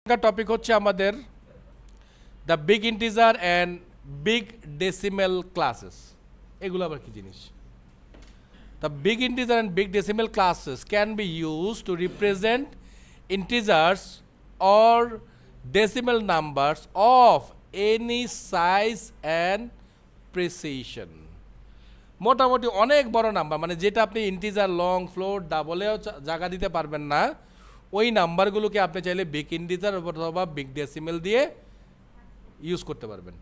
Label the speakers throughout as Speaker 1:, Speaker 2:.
Speaker 1: Topic হচ্ছে আমাদের the big integer and big decimal classes. এগুলো আবার কি জিনিস? The big integer and big decimal classes can be use to represent integers or decimal numbers of any size and precision. মোটামুটি অনেক বড় number, মানে যেটা আপনি ইন্টিজার, লং, ফ্লোট, ডাবলেও জায়গা দিতে পারবেন না, ওই নাম্বারগুলোকে আপনি চাইলে বিগ ইন্টিজার অথবা বিগ ডেসিমেল দিয়ে ইউজ করতে পারবেন।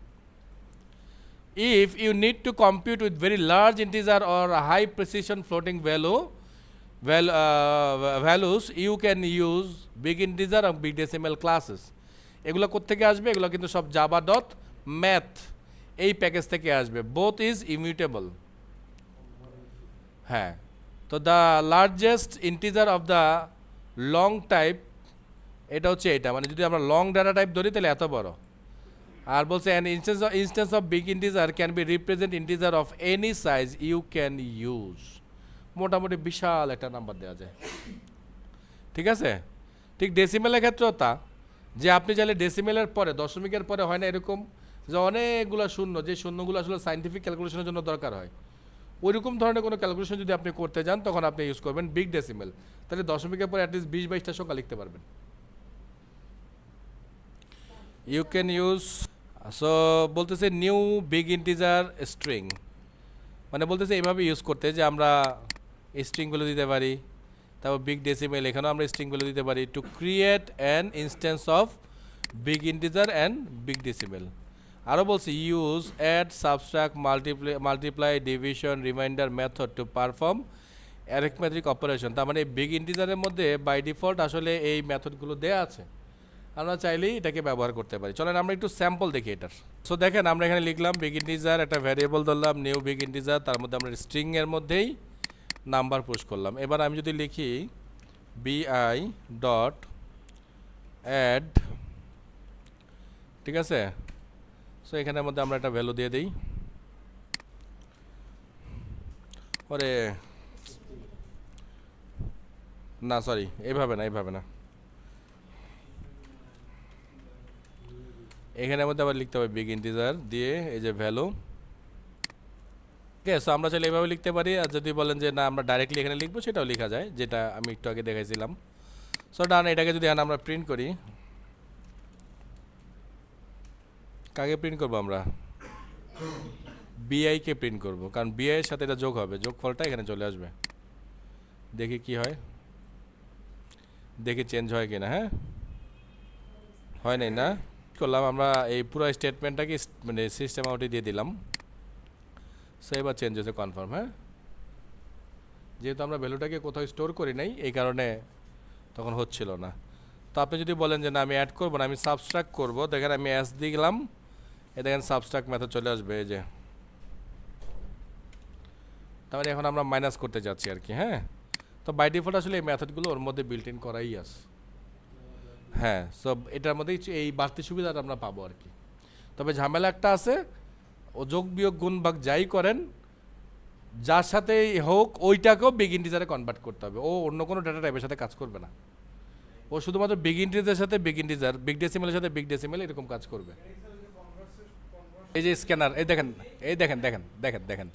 Speaker 1: If you need to compute with very large integer or high precision floating values you can use big integer আর বিগ ডেসিমেল ক্লাসেস। এগুলো কোত্থেকে আসবে? এগুলো কিন্তু সব জাভা ডট ম্যাথ এই প্যাকেজ থেকে আসবে। Both is immutable. হ্যাঁ, তো the largest integer of the long type, এটা হচ্ছে এটা, মানে যদি আমরা লং ডাটা টাইপ ধরি তাহলে এত বড়। আর বলছে an instance of big integer can be represent integer of any size you can use. মোটামুটি বিশাল একটা নাম্বার দেওয়া যায়, ঠিক আছে? ঠিক ডেসিমেলের ক্ষেত্রেও তা, যে আপনি চাইলে ডেসিমেলের পরে, দশমিকের পরে হয় না এরকম যে অনেকগুলো শূন্য, যে শূন্যগুলো আসলে সাইন্টিফিক ক্যালকুলেশনের জন্য দরকার হয়, ওইরকম ধরনের কোনো ক্যালকুলেশন যদি আপনি করতে যান তখন আপনি ইউজ করবেন বিগ ডেসিমেল। তাহলে দশমিকের পরে অ্যাটলিস্ট 20-22টা সংখ্যা লিখতে পারবেন। ইউ ক্যান ইউজ, সো বলতেছে নিউ বিগ ইন্টিজার স্ট্রিং, মানে বলতেছে এইভাবে ইউজ করতে যে আমরা স্ট্রিংগুলো দিতে পারি, তারপর বিগ ডেসিমেল এখানেও আমরা স্ট্রিংগুলো দিতে পারি to create an instance of big integer and big decimal. আরও বলছি use add, subtract, multiply, division, remainder method to perform arithmetic operation. তার মানে বিগ ইন্টিজারের মধ্যে বাই ডিফল্ট আসলে এই মেথডগুলো দেওয়া আছে, আমরা চাইলেই এটাকে ব্যবহার করতে পারি। চলেন আমরা একটু স্যাম্পল দেখি এটার। সো দেখেন, আমরা এখানে লিখলাম বিগ ইন্টিজার, একটা ভ্যারিয়েবল ধরলাম নিউ বিগ ইন্টিজার, তার মধ্যে আমরা স্ট্রিংয়ের মধ্যেই নাম্বার পুশ করলাম। এবার আমি যদি লিখি বিআই ডট অ্যাড, ঠিক আছে? সো এখানের মধ্যে আমরা একটা ভ্যালু দিয়ে দিই। ওরে না, সরি, এইভাবে না, এইভাবে না, এখানের মধ্যে আবার লিখতে হবে বিগ ইন্টিজার দিয়ে এই যে ভ্যালু। ঠিক আছে, সো আমরা চাইলে এইভাবে লিখতে পারি, আর যদি বলেন যে না আমরা ডাইরেক্টলি এখানে লিখবো সেটাও লেখা যায়, যেটা আমি একটু আগে দেখাইছিলাম। সো ডান, এটাকে যদি আমরা প্রিন্ট করি, কাকে প্রিন্ট করবো আমরা? বিআইকে প্রিন্ট করব, কারণ বিআই এর সাথে এটা যোগ হবে, যোগফলটা এখানে চলে আসবে। দেখি কি হয়, দেখি চেঞ্জ হয় কিনা। হ্যাঁ, হয় নাই না? করলাম আমরা এই পুরো স্টেটমেন্টটাকে মানে সিস্টেম আউটে দিয়ে দিলাম। সো এবার চেঞ্জ হয়েছে, কনফার্ম। হ্যাঁ, যেহেতু আমরা ভ্যালুটাকে কোথাও স্টোর করি নাই এই কারণে তখন হচ্ছিল না। তো আপনি যদি বলেন যে না আমি অ্যাড করবো না, আমি সাবস্ট্রাক্ট করবো, দেখেন আমি এস দিলাম, এ দেখেন সাবস্ট্রাক্ট মেথড চলে আসবে এই যে। তারপরে এখন আমরা মাইনাস করতে যাচ্ছি আর কি। হ্যাঁ, তো বাই ডিফল্ট আসলে এই মেথডগুলো ওর মধ্যে বিল্ট ইন করাই আছে। হ্যাঁ, সো এটার মধ্যেই এই বাড়তি সুবিধাটা আমরা পাবো আর কি। তবে ঝামেলা একটা আছে, ও যোগ বিয়োগ গুণ ভাগ যাই করেন, যার সাথে হোক ওইটাকেও বিগ ইন্টিজারে কনভার্ট করতে হবে। ও অন্য কোনো ডাটা টাইপের সাথে কাজ করবে না, ও শুধুমাত্র বিগ ইন্টিজারের সাথে বিগ ইন্টিজার, বিগ ডেসিমেলের সাথে বিগ ডেসিমেল এরকম কাজ করবে। এই যে স্ক্যানার, এই দেখেন, এই দেখেন দেখেন দেখেন দেখেন,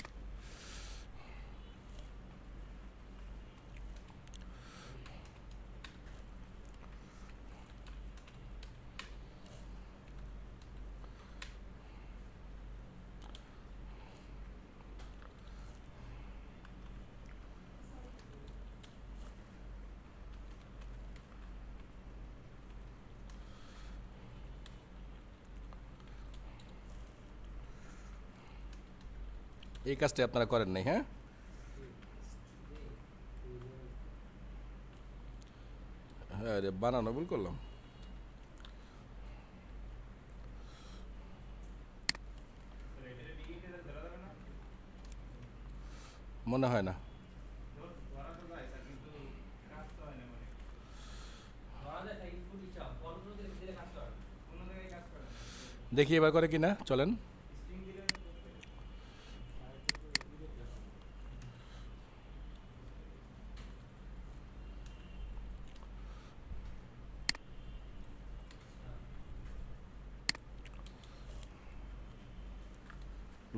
Speaker 1: এই কাজটা আপনারা করেন নাই। হ্যাঁ, আরে বানানো ভুল করলাম, মনে হয় না। দেখি এবার করে কিনা, চলেন।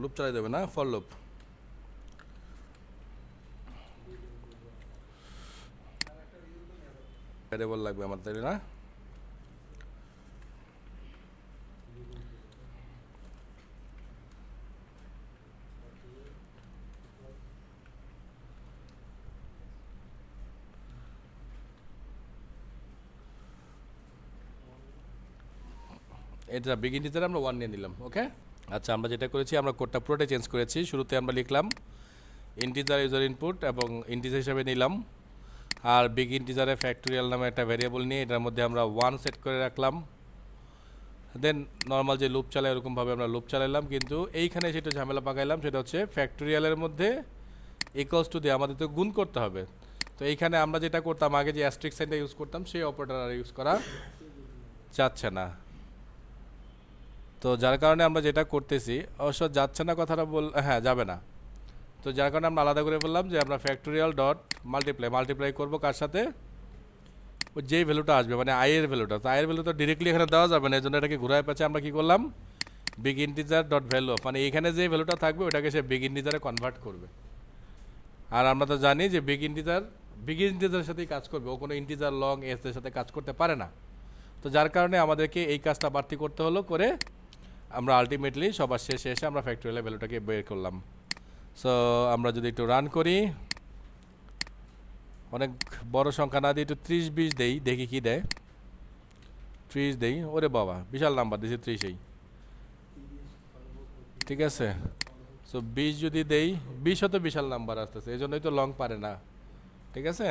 Speaker 1: লুপ চালাই দেবে না, ফর লুপ। ভ্যারিয়েবল লাগবে আমার, তাই না? এটা বিগ ইন্টিজারে আমরা 1 নিয়ে নিলাম। ওকে, আচ্ছা আমরা যেটা করেছি, আমরা কোডটা পুরোটাই চেঞ্জ করেছি। শুরুতে আমরা লিখলাম ইন্টিজার ইউজার ইনপুট এবং ইন্টিজার হিসাবে নিলাম, আর বিগ ইন্টিজারে ফ্যাক্টোরিয়াল নামে একটা ভ্যারিয়েবল নিয়ে এটার মধ্যে আমরা 1 সেট করে রাখলাম। দেন নর্মাল যে লুপ চালায় এরকমভাবে আমরা লুপ চালাইলাম, কিন্তু এইখানে সেটা ঝামেলা পাকাইলাম, সেটা হচ্ছে ফ্যাক্টোরিয়ালের মধ্যে ইকুয়ালস টু দিয়ে আমাদের তো গুণ করতে হবে। তো এইখানে আমরা যেটা করতাম আগে, যে অ্যাস্ট্রিক সাইনটা ইউজ করতাম, সেই অপারেটর আর ইউজ করা যাচ্ছে না। তো যার কারণে আমরা যেটা করতেছি, অবশ্য যাচ্ছে না কথাটা হ্যাঁ যাবে না। তো যার কারণে আমরা আলাদা করে বললাম যে আমরা ফ্যাক্টোরিয়াল ডট মাল্টিপ্লাই করবো কার সাথে, ওই যেই ভ্যালুটা আসবে, মানে আয়ের ভ্যালুটা। তো আয়ের ভ্যালু তো ডিরেক্টলি এখানে দেওয়া যাবে না, এই জন্য এটাকে ঘুরায় পাচ্ছে আমরা কী করলাম, বিগ ইন্টিজার ডট ভ্যালু, মানে এখানে যে ভ্যালুটা থাকবে ওটাকে সে বিগ ইন্টিজারে কনভার্ট করবে। আর আমরা তো জানি যে বিগ ইন্টিজারের সাথেই কাজ করবে, ও কোনো ইন্টিজার লং এর সাথে কাজ করতে পারে না। তো যার কারণে আমাদেরকে এই কাজটা বাড়তি করতে হলো, করে আমরা আলটিমেটলি সবার শেষে এসে আমরা ফ্যাক্টোরিয়াল ভ্যালুটাকে বের করলাম। সো আমরা যদি একটু রান করি, অনেক বড় সংখ্যা না দিয়ে একটু 30-20 দেই, দেখি কি দেয়। 30 দেই, ওরে বাবা বিশাল নাম্বার দিয়েছে 30এই, ঠিক আছে। সো 20 যদি দেই, 20 তো বিশাল নাম্বার আসতেছে, এই জন্যই তো লং পারে না, ঠিক আছে।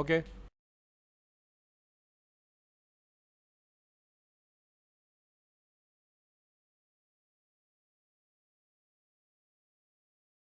Speaker 1: ওকে।